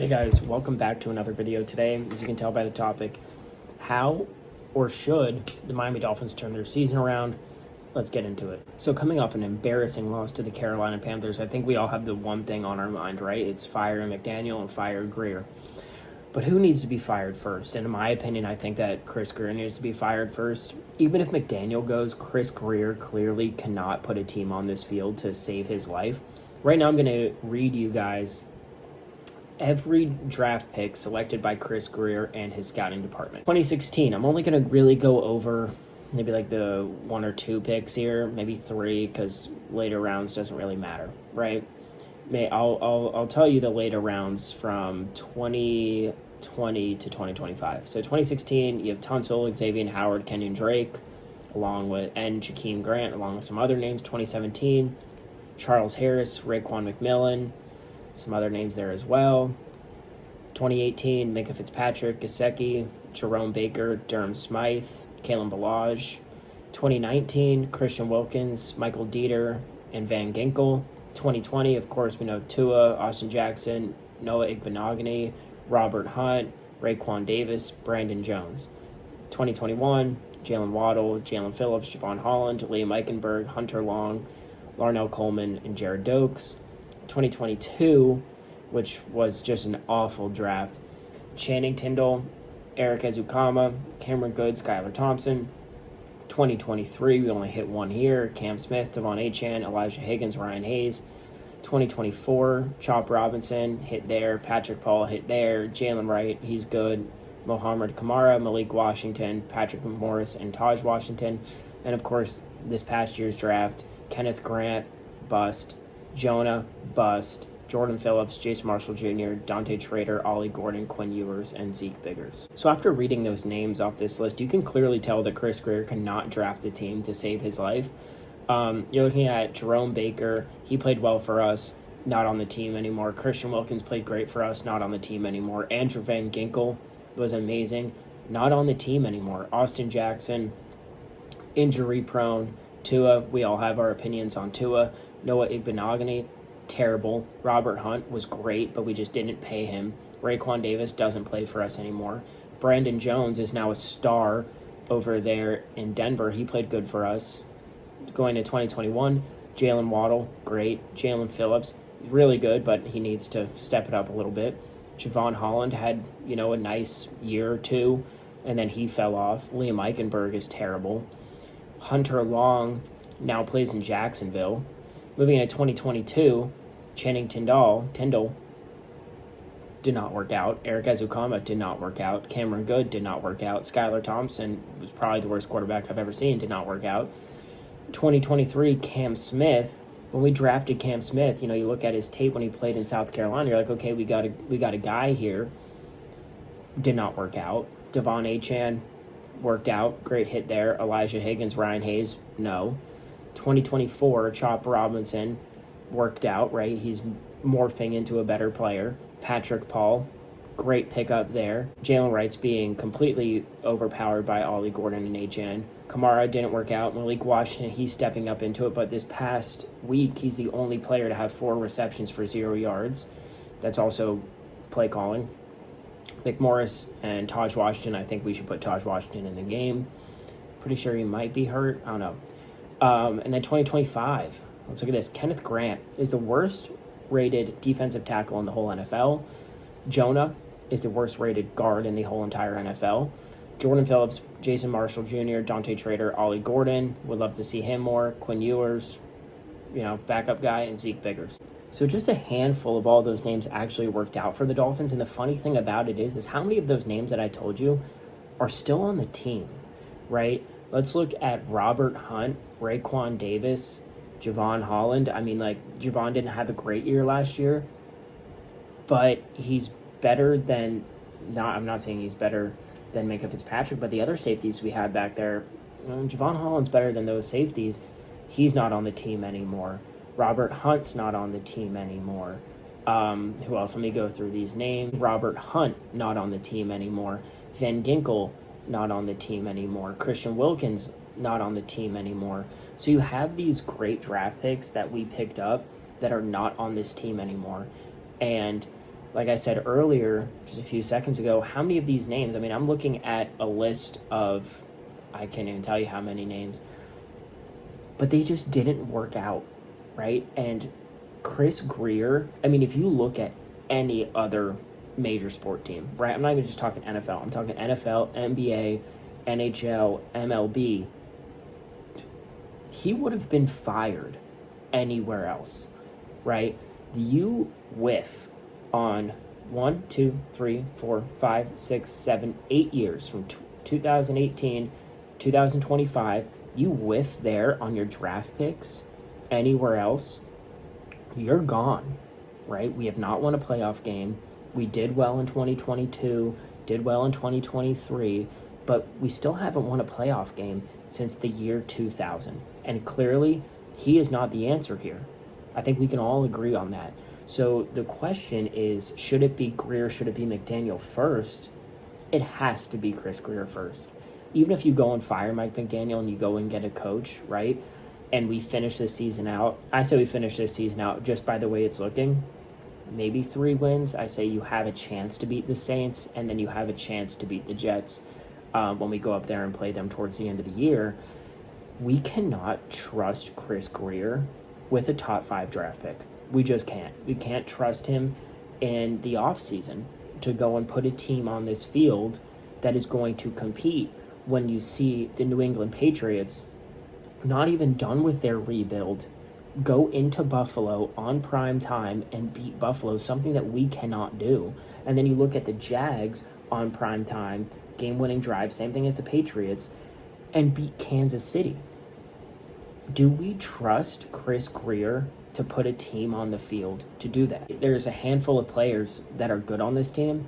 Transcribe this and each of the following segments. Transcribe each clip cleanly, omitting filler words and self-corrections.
Hey guys, welcome back to another video today. As you can tell by the topic, how or should the Miami Dolphins turn their season around? Let's get into it. So coming off an embarrassing loss to the Carolina Panthers, I think we all have the one thing on our mind, right? It's fire McDaniel and fire Greer. But who needs to be fired first? And in my opinion, I think that Chris Greer needs to be fired first. Even if McDaniel goes, Chris Greer clearly cannot put a team on this field to save his life. Right now I'm going to read you guys every draft pick selected by Chris Greer and his scouting department. 2016, I'm only going to really go over maybe like the one or two picks here, maybe three, because later rounds doesn't really matter, right? I'll tell you the later rounds from 2020 to 2025. So 2016, you have Tunsil, Xavier Howard, Kenyon Drake, and Jakeem Grant, along with some other names. 2017, Charles Harris, Raekwon McMillan, some other names there as well. 2018, Minka Fitzpatrick, Gesicki, Jerome Baker, Durham Smythe, Kalen Ballage. 2019, Christian Wilkins, Michael Dieter, and Van Ginkel. 2020, of course, we know Tua, Austin Jackson, Noah Igbenogany, Robert Hunt, Raekwon Davis, Brandon Jones. 2021, Jalen Waddle, Jalen Phillips, Javon Holland, Liam Eichenberg, Hunter Long, Larnell Coleman, and Jared Dokes. 2022, which was just an awful draft, Channing Tindall, Eric Ezukama, Cameron Good, Skylar Thompson. 2023, we only hit one here, Cam Smith, Devon Achane, Elijah Higgins, Ryan Hayes. 2024, Chop Robinson, hit there, Patrick Paul, hit there, Jalen Wright, he's good, Mohamed Kamara, Malik Washington, Patrick Morris, and Taj Washington. And of course, this past year's draft, Kenneth Grant, bust, Jonah, bust, Jordan Phillips, Jason Marshall Jr., Dante Trader, Ollie Gordon, Quinn Ewers, and Zeke Biggers. So after reading those names off this list, you can clearly tell that Chris Greer cannot draft the team to save his life. You're looking at Jerome Baker. He played well for us, not on the team anymore. Christian Wilkins played great for us, not on the team anymore. Andrew Van Ginkel was amazing, not on the team anymore. Austin Jackson, injury prone. Tua, we all have our opinions on Tua. Noah Igbenogany, terrible. Robert Hunt was great, but we just didn't pay him. Raekwon Davis doesn't play for us anymore. Brandon Jones is now a star over there in Denver. He played good for us. Going to 2021, Jalen Waddle, great. Jalen Phillips, really good, but he needs to step it up a little bit. Javon Holland had, a nice year or two, and then he fell off. Liam Eichenberg is terrible. Hunter Long now plays in Jacksonville. Moving into 2022, Channing Tindall did not work out. Eric Ezukama did not work out. Cameron Good did not work out. Skylar Thompson was probably the worst quarterback I've ever seen, did not work out. 2023, Cam Smith. When we drafted Cam Smith, you look at his tape when he played in South Carolina, you're like, okay, we got a guy here. Did not work out. Devon Achane worked out. Great hit there. Elijah Higgins, Ryan Hayes, no. 2024, Chop Robinson worked out, right? He's morphing into a better player. Patrick Paul, great pickup there. Jalen Wright's being completely overpowered by Ollie Gordon and Achane. Kamara didn't work out. Malik Washington, he's stepping up into it, but this past week, he's the only player to have 4 receptions for 0 yards. That's also play calling. McMorris and Taj Washington, I think we should put Taj Washington in the game. Pretty sure he might be hurt. I don't know. And then 2025, let's look at this. Kenneth Grant is the worst rated defensive tackle in the whole NFL. Jonah is the worst rated guard in the whole entire NFL. Jordan Phillips, Jason Marshall Jr., Dante Trader, Ollie Gordon. Would love to see him more. Quinn Ewers, backup guy, and Zeke Biggers. So just a handful of all those names actually worked out for the Dolphins. And the funny thing about it is how many of those names that I told you are still on the team, right? Let's look at Robert Hunt, Raekwon Davis, Javon Holland. Javon didn't have a great year last year, but he's better than, I'm not saying he's better than Minka Fitzpatrick, but the other safeties we had back there, Javon Holland's better than those safeties. He's not on the team anymore. Robert Hunt's not on the team anymore. Who else? Let me go through these names. Robert Hunt, not on the team anymore. Van Ginkel, not on the team anymore. Christian Wilkins, not on the team anymore. So you have these great draft picks that we picked up that are not on this team anymore. And like I said earlier, just a few seconds ago, how many of these names? I mean, I'm looking at a list of, I can't even tell you how many names, but they just didn't work out, right? And Chris Greer, I mean, if you look at any other major sport team, right? I'm not even just talking NFL. I'm talking NFL, NBA, NHL, MLB. He would have been fired anywhere else, right? You whiff on 1, 2, 3, 4, 5, 6, 7, 8 years from 2018, 2025. You whiff there on your draft picks anywhere else, you're gone, right? We have not won a playoff game. We did well in 2022, did well in 2023, but we still haven't won a playoff game since the year 2000. And clearly, he is not the answer here. I think we can all agree on that. So the question is, should it be Greer, should it be McDaniel first? It has to be Chris Greer first. Even if you go and fire Mike McDaniel and you go and get a coach, right? And we finish this season out. I say we finish this season out just by the way it's looking. Maybe 3 wins. I say you have a chance to beat the Saints, and then you have a chance to beat the Jets when we go up there and play them towards the end of the year. We cannot trust Chris Greer with a top 5 draft pick. We just can't. We can't trust him in the offseason to go and put a team on this field that is going to compete when you see the New England Patriots, not even done with their rebuild, go into Buffalo on prime time and beat Buffalo, something that we cannot do. And then you look at the Jags on prime time, game-winning drive, same thing as the Patriots, and beat Kansas City. Do we trust Chris Greer to put a team on the field to do that? There's a handful of players that are good on this team.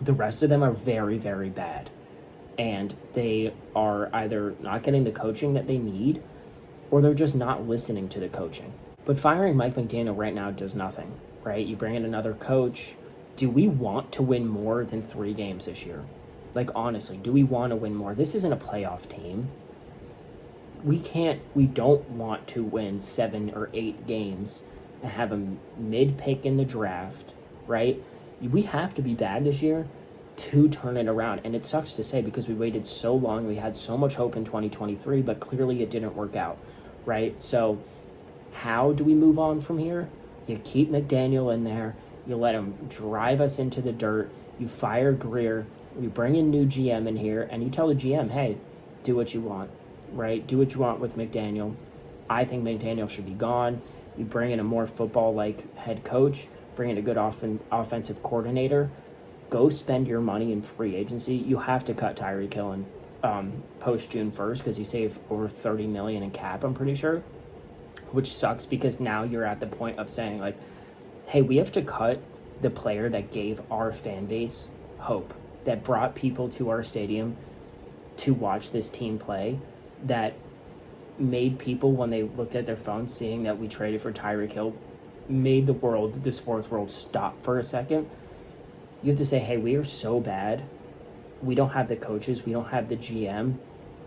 The rest of them are very, very bad. And they are either not getting the coaching that they need, or they're just not listening to the coaching. But firing Mike McDaniel right now does nothing, right? You bring in another coach. Do we want to win more than 3 games this year? Like, honestly, do we want to win more? This isn't a playoff team. We don't want to win 7 or 8 games and have a mid-pick in the draft, right? We have to be bad this year to turn it around. And it sucks to say because we waited so long. We had so much hope in 2023, but clearly it didn't work out, right? So how do we move on from here? You keep McDaniel in there. You let him drive us into the dirt. You fire Greer. You bring in new GM in here, and you tell the GM, hey, do what you want, right? Do what you want with McDaniel. I think McDaniel should be gone. You bring in a more football-like head coach, bring in a good offensive coordinator. Go spend your money in free agency. You have to cut Tyreek Hill post June 1st because he saved over $30 million in cap, I'm pretty sure, which sucks because now you're at the point of saying, like, hey, we have to cut the player that gave our fan base hope, that brought people to our stadium to watch this team play, that made people, when they looked at their phones seeing that we traded for Tyreek Hill, made the sports world stop for a second. You have to say, hey, we are so bad. We don't have the coaches. We don't have the GM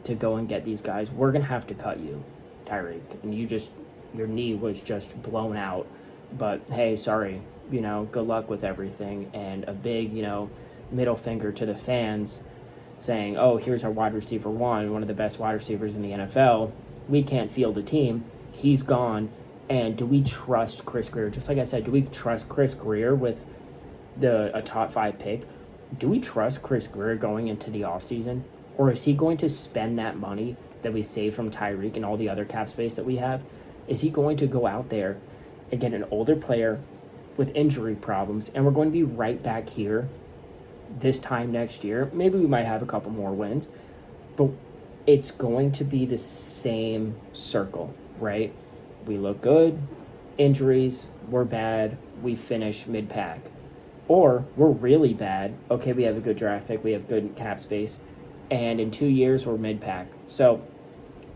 to go and get these guys. We're going to have to cut you, Tyreek. And your knee was just blown out. But, hey, sorry, good luck with everything. And a big, middle finger to the fans saying, oh, here's our wide receiver one of the best wide receivers in the NFL. We can't field a team. He's gone. And do we trust Chris Greer? Just like I said, do we trust Chris Greer with a top 5 pick? Do we trust Chris Greer going into the offseason? Or is he going to spend that money that we save from Tyreek and all the other cap space that we have? Is he going to go out there and get an older player with injury problems, and we're going to be right back here this time next year? Maybe we might have a couple more wins, but it's going to be the same circle, right? We look good, injuries, we're bad, we finish mid-pack. Or we're really bad. Okay, we have a good draft pick. We have good cap space. And in 2 years, we're mid-pack. So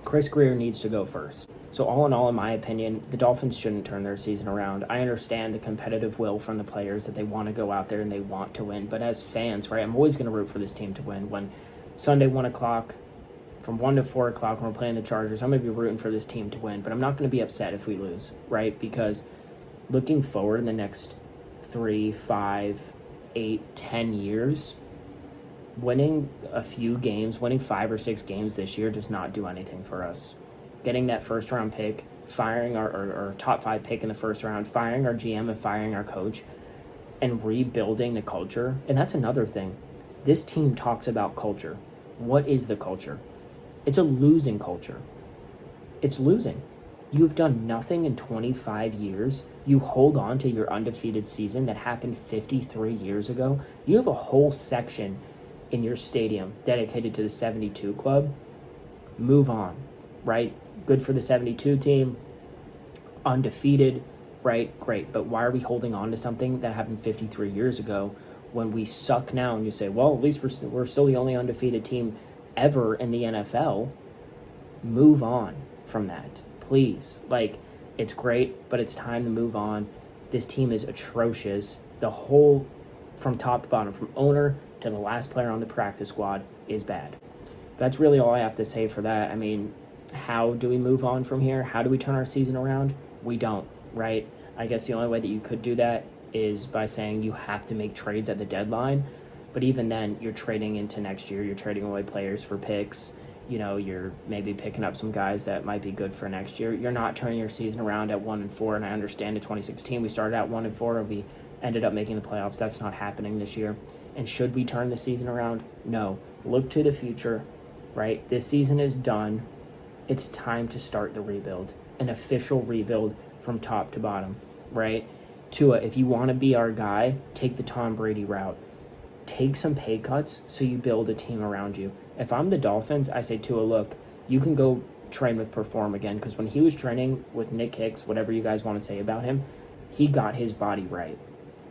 Chris Greer needs to go first. So all in all, in my opinion, the Dolphins shouldn't turn their season around. I understand the competitive will from the players that they want to go out there and they want to win. But as fans, right, I'm always going to root for this team to win. When Sunday, 1 o'clock, from 1 to 4 o'clock, when we're playing the Chargers, I'm going to be rooting for this team to win. But I'm not going to be upset if we lose, right? Because looking forward in the next 3, 5, 8, 10 years, winning a few games, winning 5 or 6 games this year does not do anything for us. Getting that first round pick, firing our top 5 pick in the first round, firing our GM and firing our coach, and rebuilding the culture. And that's another thing. This team talks about culture. What is the culture? It's a losing culture. It's losing. You've done nothing in 25 years. You hold on to your undefeated season that happened 53 years ago. You have a whole section in your stadium dedicated to the 72 club. Move on, right? Good for the 72 team. Undefeated, right? Great. But why are we holding on to something that happened 53 years ago when we suck now? And you say, well, at least we're still the only undefeated team ever in the NFL. Move on from that, please. Like, it's great, but it's time to move on. This team is atrocious. The whole, from top to bottom, from owner to the last player on the practice squad, is bad. That's really all I have to say for that. I mean, how do we move on from here? How do we turn our season around? We don't, right? I guess the only way that you could do that is by saying you have to make trades at the deadline. But even then, you're trading into next year. You're trading away players for picks. You know, you're maybe picking up some guys that might be good for next year. You're not turning your season around at 1-4. And I understand in 2016 we started at 1-4 and we ended up making the playoffs. That's not happening this year. And should we turn the season around? No. Look to the future, right? This season is done. It's time to start the rebuild, an official rebuild from top to bottom, right? Tua, if you want to be our guy, take the Tom Brady route. Take some pay cuts so you build a team around you. If I'm the Dolphins, I say, Tua, look, you can go train with Perform again, because when he was training with Nick Hicks, whatever you guys want to say about him, he got his body right.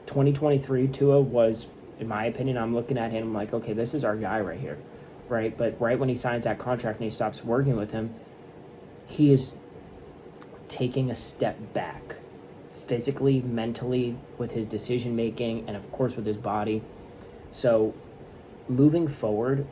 2023, Tua was, in my opinion, I'm looking at him, I'm like, okay, this is our guy right here, right? But right when he signs that contract and he stops working with him, he is taking a step back physically, mentally, with his decision-making, and of course with his body. So moving forward,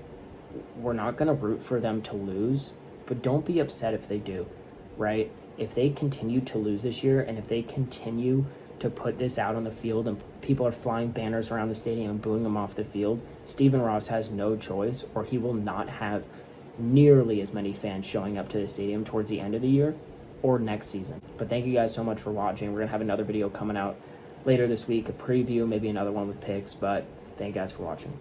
we're not going to root for them to lose, but don't be upset if they do, right? If they continue to lose this year, and if they continue to put this out on the field and people are flying banners around the stadium and booing them off the field, Stephen Ross has no choice, or he will not have nearly as many fans showing up to the stadium towards the end of the year or next season. But thank you guys so much for watching. We're going to have another video coming out later this week, a preview, maybe another one with picks, but thank you guys for watching.